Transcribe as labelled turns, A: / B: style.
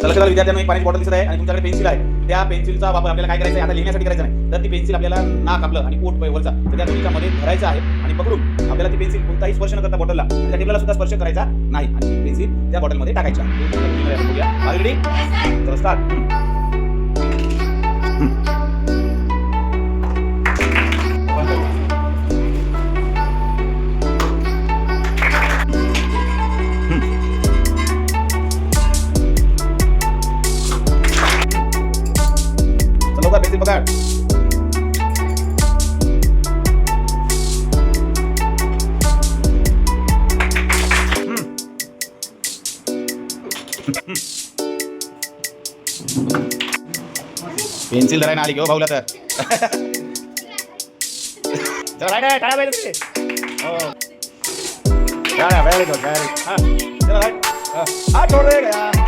A: तर लक्षात आलं विद्यार्थ्यांनो, एक पाण्याची बॉटल दिसत आहे आणि तुमच्याकडे पेन्सिल आहे. त्या पेन्सिलचा वापर आपल्याला काय करायचा आहे, आता लिहिण्यासाठी करायचा नाही, तर ती पेन्सिल आपल्याला नाक आपलं आणि पोट वरचा तर त्या दोन्हीच्या धरायचं आहे आणि पकडून आपल्याला ती पेन्सिल कोणताही स्पर्श न करता बॉटलला त्या टेबलला सुद्धा स्पर्श करायचा नाही आणि ती पेन्सिल त्या बॉटलमध्ये टाकायची आहे. ऑलरेडी चला स्टार्ट. लवकर पेन्सिल पकड. पेन्सिल धरायला आली घेऊ भाऊला तर. चला राईट आहे, टाळा पाहिजे. हो टाळा, व्हेरी गुड, व्हेरी. हां चला राईट. हां छोड़ दे गया.